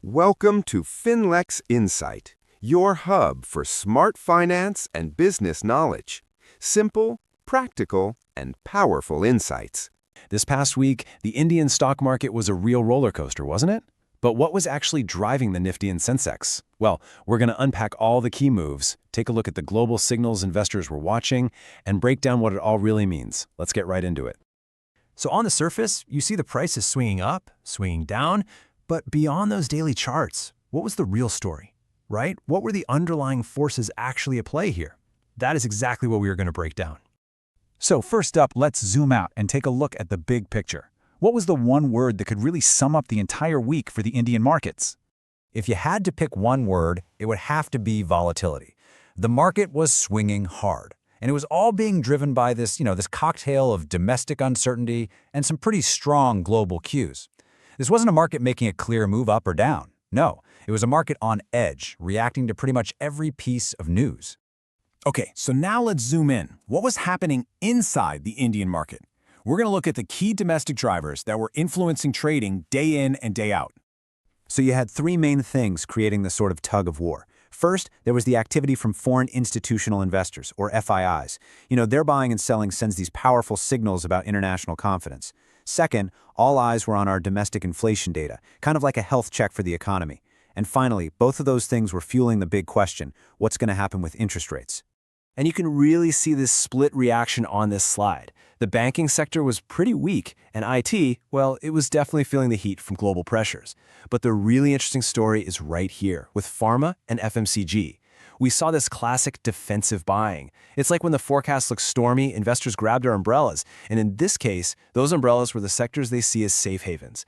Welcome to Finlex Insight, your hub for smart finance and business knowledge. Simple, practical, and powerful insights. This past week, the Indian stock market was a real roller coaster, wasn't it? But what was actually driving the Nifty and Sensex? Well, we're going to unpack all the key moves, take a look at the global signals investors were watching, and break down what it all really means. Let's get right into it. So on the surface, you see the prices swinging up, swinging down, but beyond those daily charts, what was the real story, right? What were the underlying forces actually at play here? That is exactly what we are going to break down. So first up, let's zoom out and take a look at the big picture. What was the one word that could really sum up the entire week for the Indian markets? If you had to pick one word, it would have to be volatility. The market was swinging hard, and it was all being driven by this cocktail of domestic uncertainty and some pretty strong global cues. This wasn't a market making a clear move up or down. No, it was a market on edge, reacting to pretty much every piece of news. Okay, so now let's zoom in. What was happening inside the Indian market? We're going to look at the key domestic drivers that were influencing trading day in and day out. So you had three main things creating this sort of tug of war. First, there was the activity from foreign institutional investors, or FIIs. Their buying and selling sends these powerful signals about international confidence. Second, all eyes were on our domestic inflation data, kind of like a health check for the economy. And finally, both of those things were fueling the big question, what's going to happen with interest rates? And you can really see this split reaction on this slide. The banking sector was pretty weak, and IT, well, it was definitely feeling the heat from global pressures. But the really interesting story is right here, with pharma and FMCG. We saw this classic defensive buying. It's like when the forecast looks stormy, investors grab their umbrellas, and in this case, those umbrellas were the sectors they see as safe havens.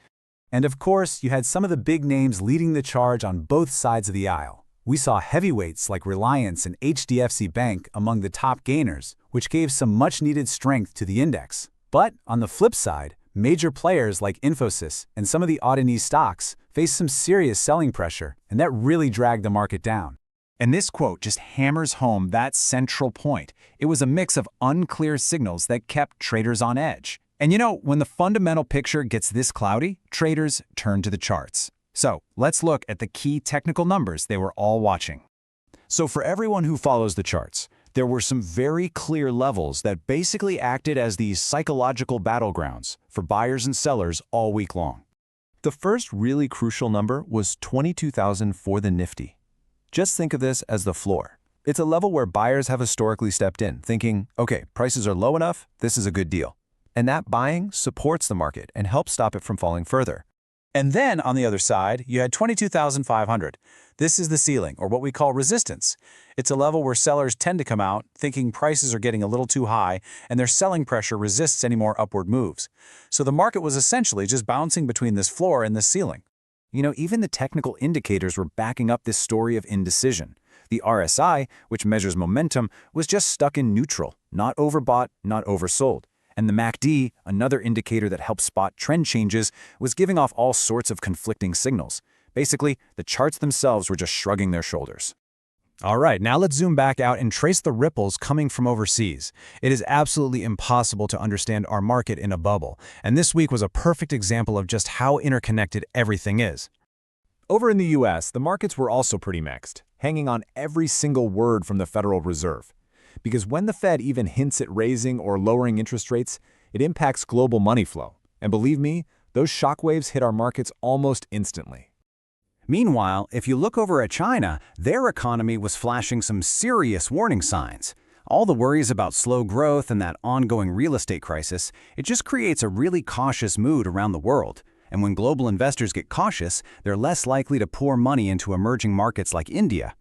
And of course, you had some of the big names leading the charge on both sides of the aisle. We saw heavyweights like Reliance and HDFC Bank among the top gainers, which gave some much-needed strength to the index. But on the flip side, major players like Infosys and some of the Adani stocks faced some serious selling pressure, and that really dragged the market down. And this quote just hammers home that central point. It was a mix of unclear signals that kept traders on edge. And when the fundamental picture gets this cloudy, traders turn to the charts. So let's look at the key technical numbers they were all watching. So for everyone who follows the charts, there were some very clear levels that basically acted as these psychological battlegrounds for buyers and sellers all week long. The first really crucial number was 22,000 for the Nifty. Just think of this as the floor. It's a level where buyers have historically stepped in, thinking, okay, prices are low enough, this is a good deal. And that buying supports the market and helps stop it from falling further. And then, on the other side, you had 22,500. This is the ceiling, or what we call resistance. It's a level where sellers tend to come out, thinking prices are getting a little too high, and their selling pressure resists any more upward moves. So the market was essentially just bouncing between this floor and this ceiling. Even the technical indicators were backing up this story of indecision. The RSI, which measures momentum, was just stuck in neutral, not overbought, not oversold. And the MACD, another indicator that helps spot trend changes, was giving off all sorts of conflicting signals. Basically, the charts themselves were just shrugging their shoulders. All right, now let's zoom back out and trace the ripples coming from overseas. It is absolutely impossible to understand our market in a bubble, and this week was a perfect example of just how interconnected everything is. Over in the US, the markets were also pretty mixed, hanging on every single word from the Federal Reserve. Because when the Fed even hints at raising or lowering interest rates, it impacts global money flow. And believe me, those shockwaves hit our markets almost instantly. Meanwhile, if you look over at China, their economy was flashing some serious warning signs. All the worries about slow growth and that ongoing real estate crisis, it just creates a really cautious mood around the world. And when global investors get cautious, they're less likely to pour money into emerging markets like India.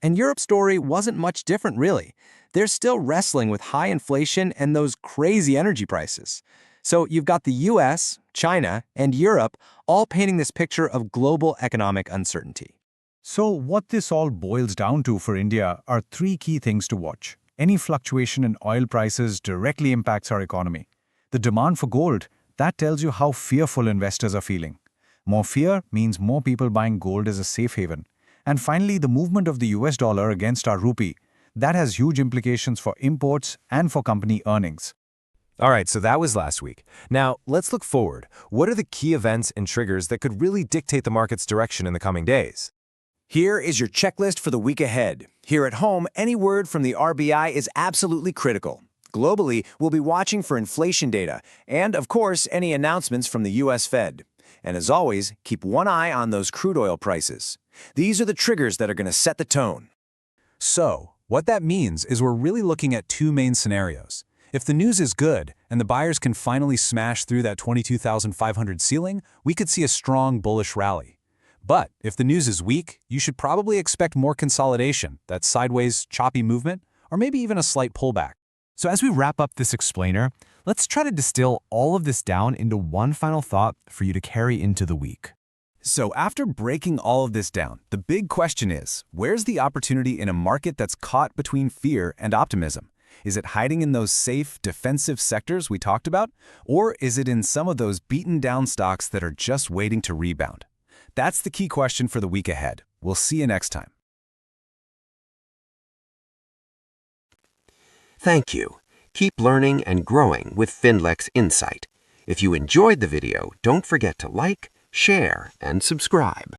And Europe's story wasn't much different, really. They're still wrestling with high inflation and those crazy energy prices. So you've got the US, China, and Europe all painting this picture of global economic uncertainty. So what this all boils down to for India are three key things to watch. Any fluctuation in oil prices directly impacts our economy. The demand for gold, that tells you how fearful investors are feeling. More fear means more people buying gold as a safe haven. And finally, the movement of the US dollar against our rupee. That has huge implications for imports and for company earnings. All right, so that was last week. Now, let's look forward. What are the key events and triggers that could really dictate the market's direction in the coming days? Here is your checklist for the week ahead. Here at home, any word from the RBI is absolutely critical. Globally, we'll be watching for inflation data and, of course, any announcements from the U.S. Fed. And as always, keep one eye on those crude oil prices. These are the triggers that are going to set the tone. So, what that means is we're really looking at two main scenarios. If the news is good and the buyers can finally smash through that 22,500 ceiling, we could see a strong bullish rally. But if the news is weak, you should probably expect more consolidation, that sideways, choppy movement, or maybe even a slight pullback. So as we wrap up this explainer, let's try to distill all of this down into one final thought for you to carry into the week. So after breaking all of this down, the big question is, where's the opportunity in a market that's caught between fear and optimism? Is it hiding in those safe, defensive sectors we talked about? Or is it in some of those beaten down stocks that are just waiting to rebound? That's the key question for the week ahead. We'll see you next time. Thank you. Keep learning and growing with Finlex Insight. If you enjoyed the video, don't forget to like, share, and subscribe.